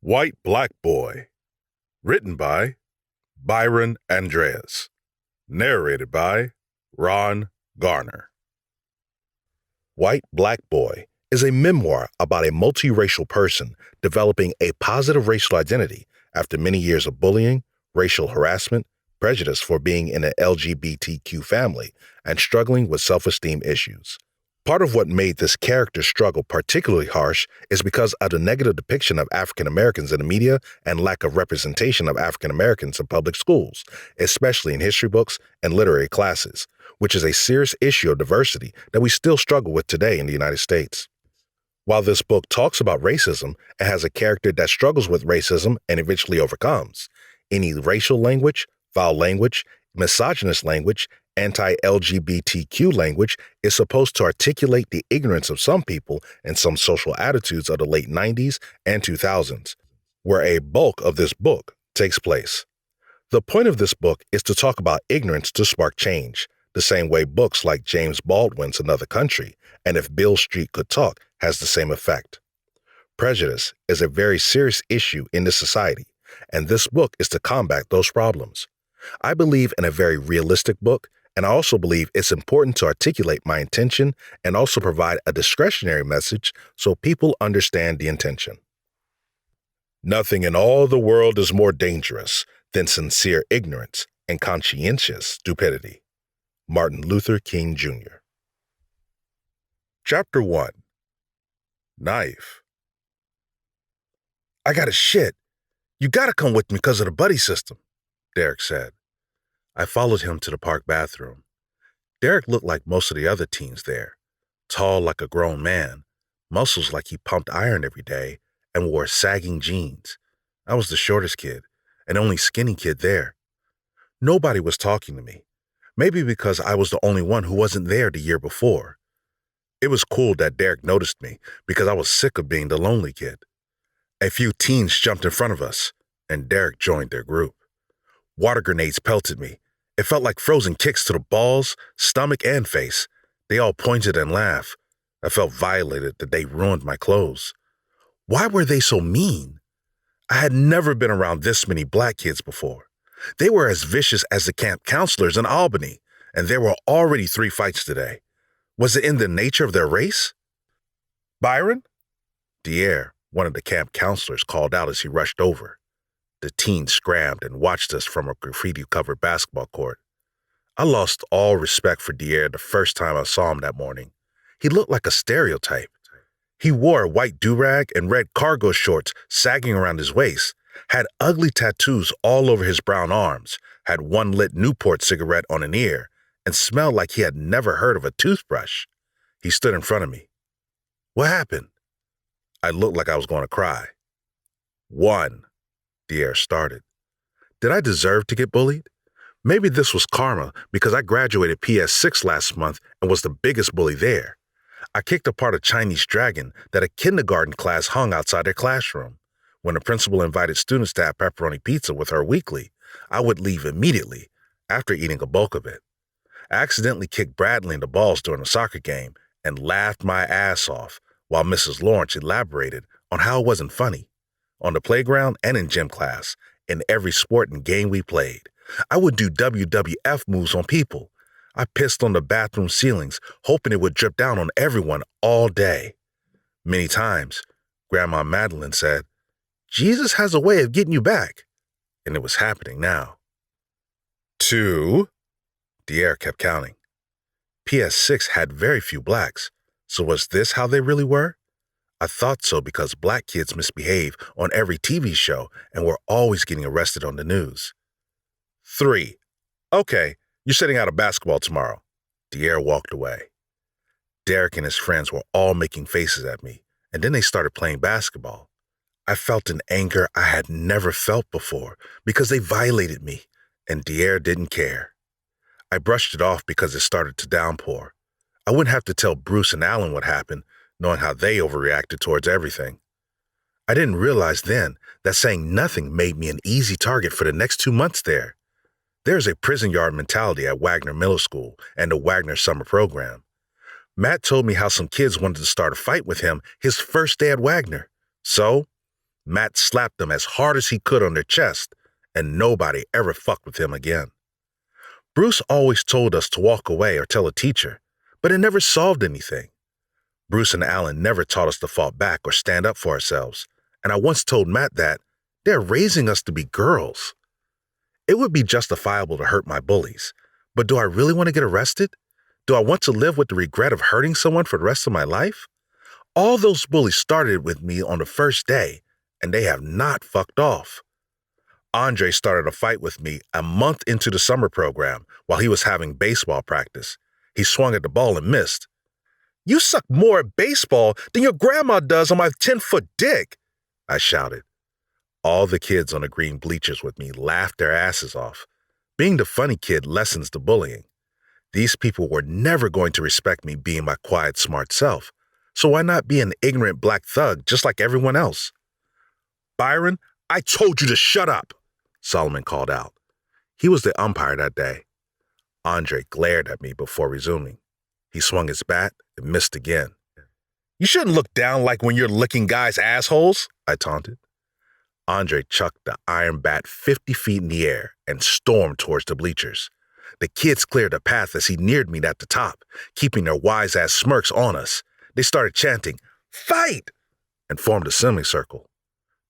White Black Boy, written by Byron Andreas, narrated by Ron Garner. White Black Boy is a memoir about a multiracial person developing a positive racial identity after many years of bullying, racial harassment, prejudice for being in an LGBTQ family, and struggling with self-esteem issues. Part of what made this character's struggle particularly harsh is because of the negative depiction of African Americans in the media and lack of representation of African Americans in public schools, especially in history books and literary classes, which is a serious issue of diversity that we still struggle with today in the United States. While this book talks about racism, it has a character that struggles with racism and eventually overcomes. Any racial language, foul language, misogynist language, anti-LGBTQ language is supposed to articulate the ignorance of some people and some social attitudes of the late 90s and 2000s, where a bulk of this book takes place. The point of this book is to talk about ignorance to spark change, the same way books like James Baldwin's Another Country and If Beale Street Could Talk has the same effect. Prejudice is a very serious issue in this society, and this book is to combat those problems. I believe in a very realistic book, and I also believe it's important to articulate my intention and also provide a discretionary message so people understand the intention. Nothing in all the world is more dangerous than sincere ignorance and conscientious stupidity. Martin Luther King Jr. Chapter 1. Knife. "I gotta shit. You gotta come with me because of the buddy system," Derek said. I followed him to the park bathroom. Derek looked like most of the other teens there, tall like a grown man, muscles like he pumped iron every day, and wore sagging jeans. I was the shortest kid, and only skinny kid there. Nobody was talking to me, maybe because I was the only one who wasn't there the year before. It was cool that Derek noticed me because I was sick of being the lonely kid. A few teens jumped in front of us, and Derek joined their group. Water grenades pelted me. It felt like frozen kicks to the balls, stomach, and face. They all pointed and laughed. I felt violated that they ruined my clothes. Why were they so mean? I had never been around this many black kids before. They were as vicious as the camp counselors in Albany, and there were already 3 fights today. Was it in the nature of their race? "Byron?" Dier, one of the camp counselors, called out as he rushed over. The teens scrammed and watched us from a graffiti-covered basketball court. I lost all respect for Dier the first time I saw him that morning. He looked like a stereotype. He wore a white do-rag and red cargo shorts sagging around his waist, had ugly tattoos all over his brown arms, had one lit Newport cigarette on an ear, and smelled like he had never heard of a toothbrush. He stood in front of me. "What happened?" I looked like I was going to cry. "One," Dier started. Did I deserve to get bullied? Maybe this was karma because I graduated PS6 last month and was the biggest bully there. I kicked apart a Chinese dragon that a kindergarten class hung outside their classroom. When the principal invited students to have pepperoni pizza with her weekly, I would leave immediately after eating a bulk of it. I accidentally kicked Bradley in the balls during a soccer game and laughed my ass off while Mrs. Lawrence elaborated on how it wasn't funny. On the playground and in gym class, in every sport and game we played, I would do WWF moves on people. I pissed on the bathroom ceilings, hoping it would drip down on everyone all day. Many times, Grandma Madeline said, "Jesus has a way of getting you back," and it was happening now. 2. Dier kept counting. PS6 had very few blacks, so was this how they really were? I thought so because black kids misbehave on every TV show and were always getting arrested on the news. 3. "Okay, you're sitting out a basketball tomorrow." Dier walked away. Derek and his friends were all making faces at me, and then they started playing basketball. I felt an anger I had never felt before because they violated me, and Dier didn't care. I brushed it off because it started to downpour. I wouldn't have to tell Bruce and Alan what happened, knowing how they overreacted towards everything. I didn't realize then that saying nothing made me an easy target for the next 2 months there. There's a prison yard mentality at Wagner Middle School and the Wagner Summer Program. Matt told me how some kids wanted to start a fight with him his first day at Wagner. So Matt slapped them as hard as he could on their chest, and nobody ever fucked with him again. Bruce always told us to walk away or tell a teacher, but it never solved anything. Bruce and Alan never taught us to fight back or stand up for ourselves, and I once told Matt that they're raising us to be girls. It would be justifiable to hurt my bullies, but do I really want to get arrested? Do I want to live with the regret of hurting someone for the rest of my life? All those bullies started with me on the first day, and they have not fucked off. Andre started a fight with me a month into the summer program while he was having baseball practice. He swung at the ball and missed. "You suck more at baseball than your grandma does on my 10-foot dick," I shouted. All the kids on the green bleachers with me laughed their asses off. Being the funny kid lessens the bullying. These people were never going to respect me being my quiet, smart self, so why not be an ignorant black thug just like everyone else? "Byron, I told you to shut up," Solomon called out. He was the umpire that day. Andre glared at me before resuming. He swung his bat and missed again. "You shouldn't look down like when you're licking guys' assholes," I taunted. Andre chucked the iron bat 50 feet in the air and stormed towards the bleachers. The kids cleared a path as he neared me at the top, keeping their wise-ass smirks on us. They started chanting, "Fight!" and formed a semicircle.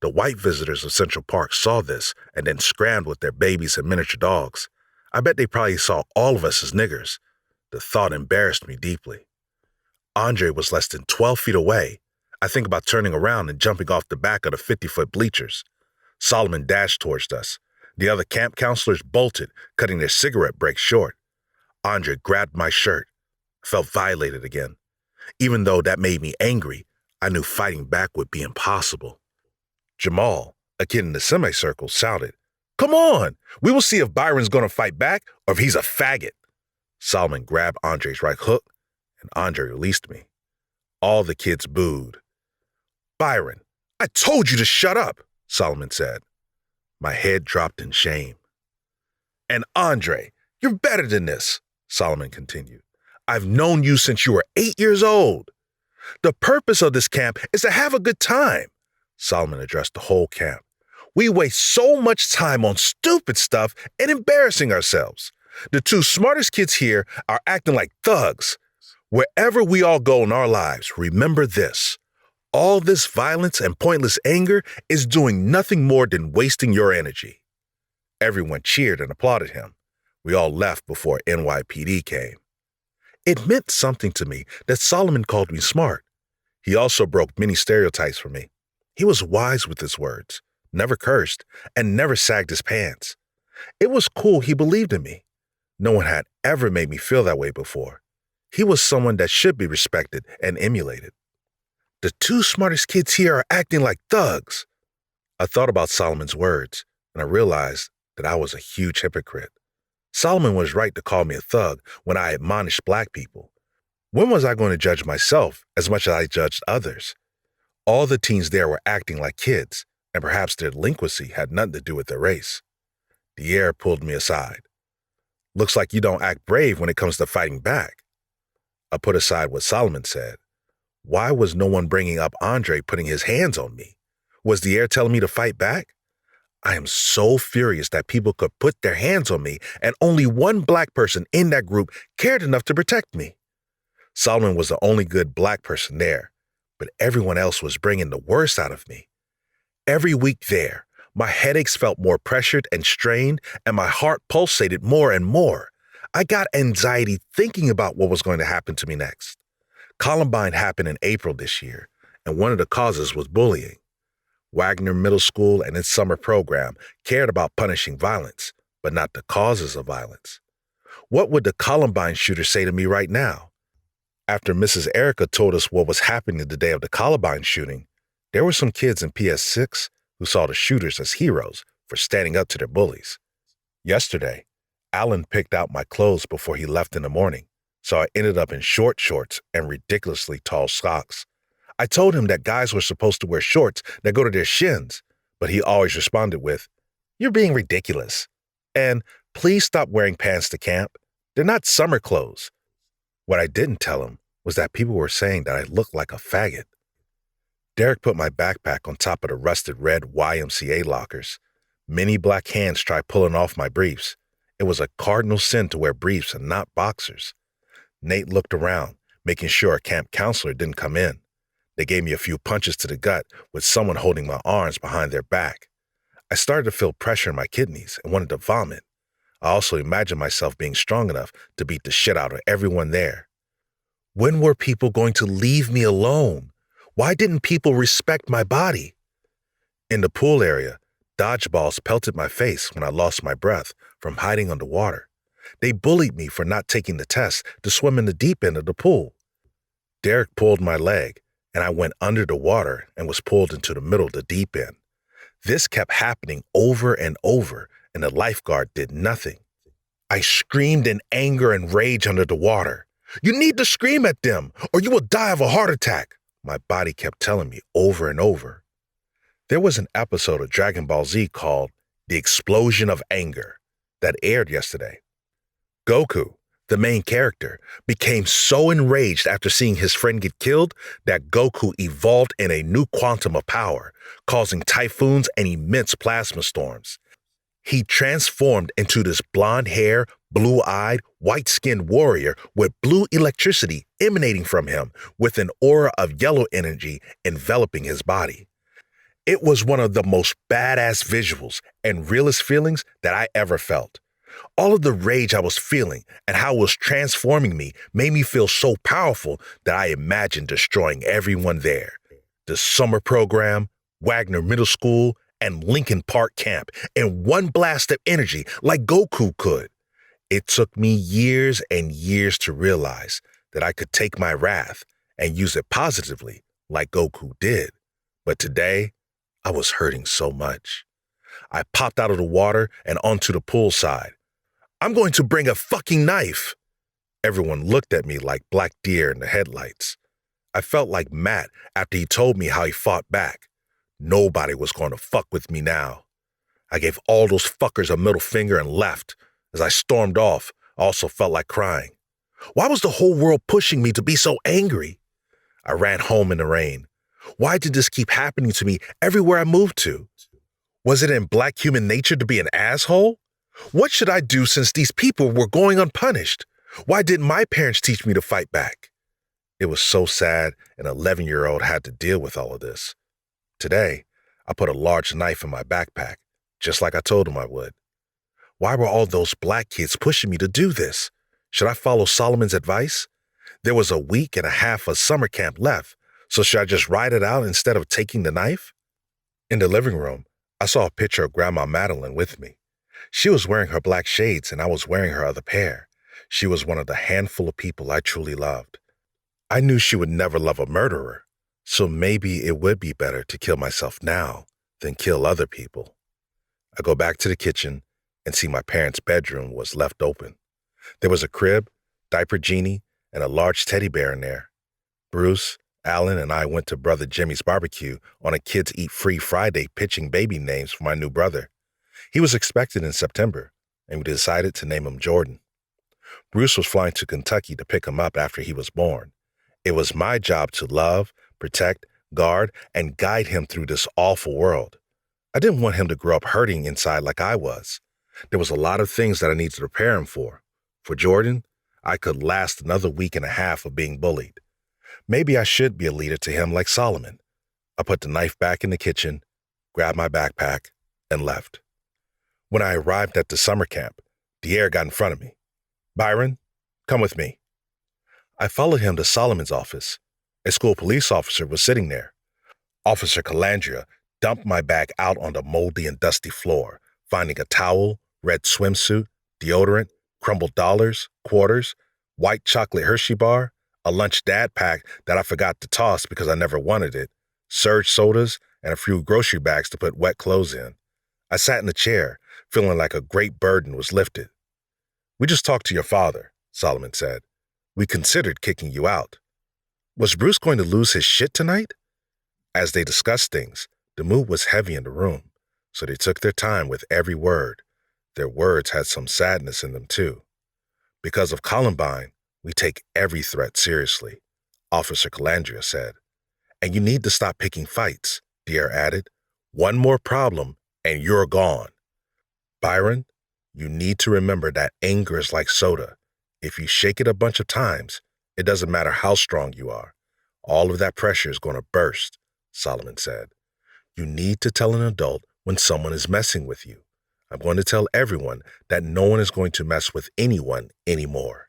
The white visitors of Central Park saw this and then scrambled with their babies and miniature dogs. I bet they probably saw all of us as niggers. The thought embarrassed me deeply. Andre was less than 12 feet away. I think about turning around and jumping off the back of the 50-foot bleachers. Solomon dashed towards us. The other camp counselors bolted, cutting their cigarette breaks short. Andre grabbed my shirt. I felt violated again. Even though that made me angry, I knew fighting back would be impossible. Jamal, a kid in the semicircle, shouted, "Come on! We will see if Byron's going to fight back or if he's a faggot." Solomon grabbed Andre's right hook, and Andre released me. All the kids booed. "Byron, I told you to shut up," Solomon said. My head dropped in shame. "And Andre, you're better than this," Solomon continued. "I've known you since you were 8 years old. The purpose of this camp is to have a good time." Solomon addressed the whole camp. "We waste so much time on stupid stuff and embarrassing ourselves. The two smartest kids here are acting like thugs. Wherever we all go in our lives, remember this. All this violence and pointless anger is doing nothing more than wasting your energy." Everyone cheered and applauded him. We all left before NYPD came. It meant something to me that Solomon called me smart. He also broke many stereotypes for me. He was wise with his words, never cursed, and never sagged his pants. It was cool he believed in me. No one had ever made me feel that way before. He was someone that should be respected and emulated. The two smartest kids here are acting like thugs. I thought about Solomon's words, and I realized that I was a huge hypocrite. Solomon was right to call me a thug when I admonished black people. When was I going to judge myself as much as I judged others? All the teens there were acting like kids, and perhaps their delinquency had nothing to do with their race. Pierre pulled me aside. "Looks like you don't act brave when it comes to fighting back." I put aside what Solomon said. Why was no one bringing up Andre putting his hands on me? Was the air telling me to fight back? I am so furious that people could put their hands on me and only one black person in that group cared enough to protect me. Solomon was the only good black person there, but everyone else was bringing the worst out of me. Every week there, my headaches felt more pressured and strained, and my heart pulsated more and more. I got anxiety thinking about what was going to happen to me next. Columbine happened in April this year, and one of the causes was bullying. Wagner Middle School and its summer program cared about punishing violence, but not the causes of violence. What would the Columbine shooter say to me right now? After Mrs. Erica told us what was happening the day of the Columbine shooting, there were some kids in PS6 who saw the shooters as heroes for standing up to their bullies. Yesterday, Alan picked out my clothes before he left in the morning, so I ended up in short shorts and ridiculously tall socks. I told him that guys were supposed to wear shorts that go to their shins, but he always responded with, "You're being ridiculous," and "Please stop wearing pants to camp. They're not summer clothes." What I didn't tell him was that people were saying that I looked like a faggot. Derek put my backpack on top of the rusted red YMCA lockers. Many black hands tried pulling off my briefs. It was a cardinal sin to wear briefs and not boxers. Nate looked around, making sure a camp counselor didn't come in. They gave me a few punches to the gut with someone holding my arms behind their back. I started to feel pressure in my kidneys and wanted to vomit. I also imagined myself being strong enough to beat the shit out of everyone there. When were people going to leave me alone? Why didn't people respect my body? In the pool area, dodgeballs pelted my face when I lost my breath from hiding underwater. They bullied me for not taking the test to swim in the deep end of the pool. Derek pulled my leg, and I went under the water and was pulled into the middle of the deep end. This kept happening over and over, and the lifeguard did nothing. I screamed in anger and rage under the water. You need to scream at them, or you will die of a heart attack, my body kept telling me over and over. There was an episode of Dragon Ball Z called The Explosion of Anger that aired yesterday. Goku, the main character, became so enraged after seeing his friend get killed that Goku evolved in a new quantum of power, causing typhoons and immense plasma storms. He transformed into this blonde-haired, blue-eyed, white-skinned warrior with blue electricity emanating from him with an aura of yellow energy enveloping his body. It was one of the most badass visuals and realest feelings that I ever felt. All of the rage I was feeling and how it was transforming me made me feel so powerful that I imagined destroying everyone there. The summer program, Wagner Middle School, and Lincoln Park Camp in one blast of energy like Goku could. It took me years and years to realize that I could take my wrath and use it positively like Goku did. But today, I was hurting so much. I popped out of the water and onto the poolside. I'm going to bring a fucking knife. Everyone looked at me like black deer in the headlights. I felt like Matt after he told me how he fought back. Nobody was going to fuck with me now. I gave all those fuckers a middle finger and left. As I stormed off, I also felt like crying. Why was the whole world pushing me to be so angry? I ran home in the rain. Why did this keep happening to me everywhere I moved to? Was it in black human nature to be an asshole? What should I do since these people were going unpunished? Why didn't my parents teach me to fight back? It was so sad an 11-year-old had to deal with all of this. Today, I put a large knife in my backpack, just like I told him I would. Why were all those black kids pushing me to do this? Should I follow Solomon's advice? There was a week and a half of summer camp left, so should I just ride it out instead of taking the knife? In the living room, I saw a picture of Grandma Madeline with me. She was wearing her black shades and I was wearing her other pair. She was one of the handful of people I truly loved. I knew she would never love a murderer, so maybe it would be better to kill myself now than kill other people. I go back to the kitchen and see my parents' bedroom was left open. There was a crib, diaper genie, and a large teddy bear in there. Bruce, Alan, and I went to Brother Jimmy's barbecue on a Kids Eat Free Friday pitching baby names for my new brother. He was expected in September, and we decided to name him Jordan. Bruce was flying to Kentucky to pick him up after he was born. It was my job to love, protect, guard, and guide him through this awful world. I didn't want him to grow up hurting inside like I was. There was a lot of things that I needed to prepare him for. For Jordan, I could last another week and a half of being bullied. Maybe I should be a leader to him like Solomon. I put the knife back in the kitchen, grabbed my backpack, and left. When I arrived at the summer camp, Dier got in front of me. Byron, come with me. I followed him to Solomon's office. A school police officer was sitting there. Officer Calandria dumped my bag out on the moldy and dusty floor, finding a towel, red swimsuit, deodorant, crumbled dollars, quarters, white chocolate Hershey bar, a lunch dad pack that I forgot to toss because I never wanted it, Surge sodas, and a few grocery bags to put wet clothes in. I sat in a chair, feeling like a great burden was lifted. We just talked to your father, Solomon said. We considered kicking you out. Was Bruce going to lose his shit tonight? As they discussed things, the mood was heavy in the room, so they took their time with every word. Their words had some sadness in them, too. Because of Columbine, we take every threat seriously, Officer Calandria said. And you need to stop picking fights, Dier added. One more problem, and you're gone. Byron, you need to remember that anger is like soda. If you shake it a bunch of times, it doesn't matter how strong you are. All of that pressure is going to burst, Solomon said. You need to tell an adult when someone is messing with you. I'm going to tell everyone that no one is going to mess with anyone anymore.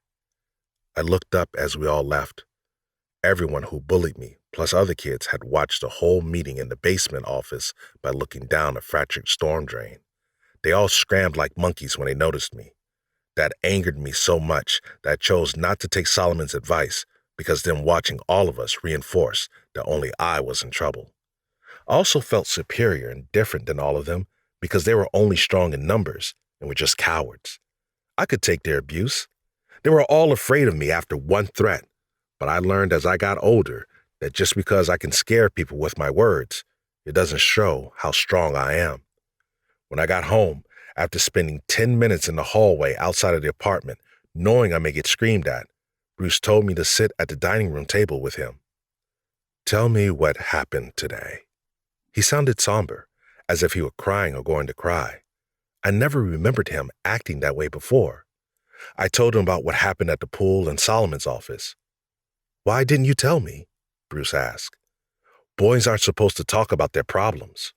I looked up as we all left. Everyone who bullied me, plus other kids, had watched the whole meeting in the basement office by looking down a fractured storm drain. They all scrambled like monkeys when they noticed me. That angered me so much that I chose not to take Solomon's advice, because them watching all of us reinforced that only I was in trouble. I also felt superior and different than all of them because they were only strong in numbers and were just cowards. I could take their abuse. They were all afraid of me after one threat, but I learned as I got older that just because I can scare people with my words, it doesn't show how strong I am. When I got home, after spending 10 minutes in the hallway outside of the apartment, knowing I may get screamed at, Bruce told me to sit at the dining room table with him. Tell me what happened today. He sounded somber, as if he were crying or going to cry. I never remembered him acting that way before. I told him about what happened at the pool in Solomon's office. Why didn't you tell me? Bruce asked. Boys aren't supposed to talk about their problems.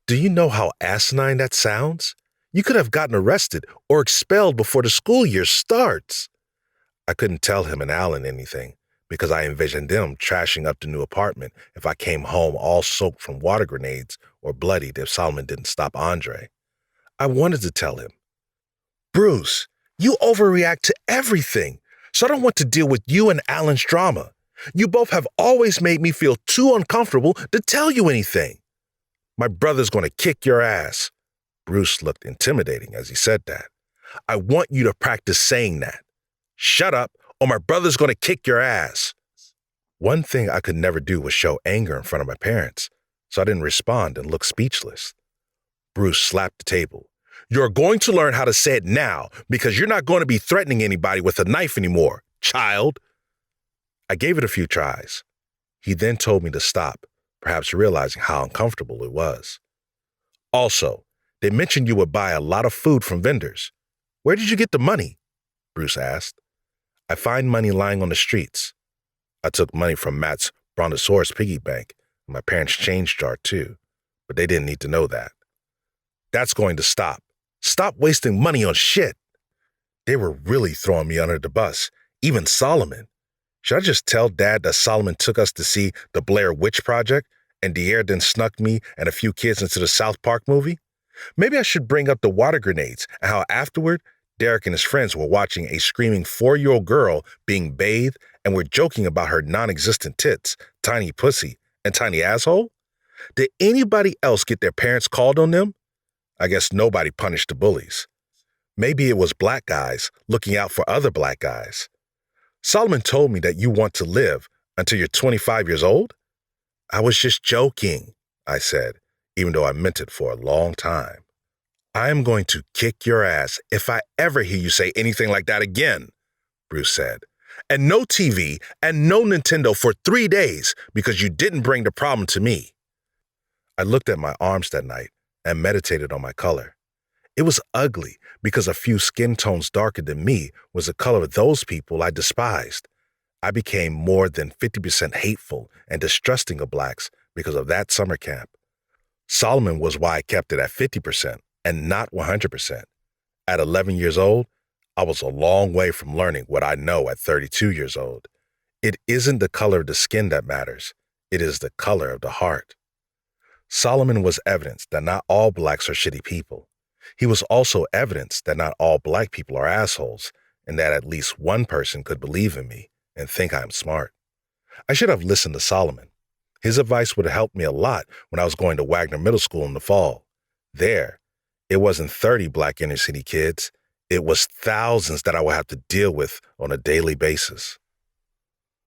Do you know how asinine that sounds? You could have gotten arrested or expelled before the school year starts. I couldn't tell him and Alan anything because I envisioned them trashing up the new apartment if I came home all soaked from water grenades or bloodied if Solomon didn't stop Andre. I wanted to tell him, Bruce, you overreact to everything, so I don't want to deal with you and Alan's drama. You both have always made me feel too uncomfortable to tell you anything. My brother's going to kick your ass. Bruce looked intimidating as he said that. I want you to practice saying that. Shut up, or my brother's going to kick your ass. One thing I could never do was show anger in front of my parents, so I didn't respond and looked speechless. Bruce slapped the table. You're going to learn how to say it now because you're not going to be threatening anybody with a knife anymore, child. I gave it a few tries. He then told me to stop, perhaps realizing how uncomfortable it was. Also, they mentioned you would buy a lot of food from vendors. Where did you get the money? Bruce asked. I find money lying on the streets. I took money from Matt's Brontosaurus piggy bank and my parents' change jar too, but they didn't need to know that. That's going to stop. Stop wasting money on shit. They were really throwing me under the bus, even Solomon. Should I just tell Dad that Solomon took us to see the Blair Witch Project and Dier then snuck me and a few kids into the South Park movie? Maybe I should bring up the water grenades and how afterward, Derek and his friends were watching a screaming 4-year-old girl being bathed and were joking about her non-existent tits, tiny pussy, and tiny asshole? Did anybody else get their parents called on them? I guess nobody punished the bullies. Maybe it was black guys looking out for other black guys. Solomon told me that you want to live until you're 25 years old? I was just joking, I said, even though I meant it for a long time. I am going to kick your ass if I ever hear you say anything like that again, Bruce said. And no TV and no Nintendo for 3 days because you didn't bring the problem to me. I looked at my arms that night and meditated on my color. It was ugly because a few skin tones darker than me was the color of those people I despised. I became more than 50% hateful and distrusting of blacks because of that summer camp. Solomon was why I kept it at 50% and not 100%. At 11 years old, I was a long way from learning what I know at 32 years old. It isn't the color of the skin that matters. It is the color of the heart. Solomon was evidence that not all blacks are shitty people. He was also evidence that not all black people are assholes, and that at least one person could believe in me and think I'm smart. I should have listened to Solomon. His advice would have helped me a lot when I was going to Wagner Middle School in the fall. There, it wasn't 30 black inner city kids. It was thousands that I would have to deal with on a daily basis.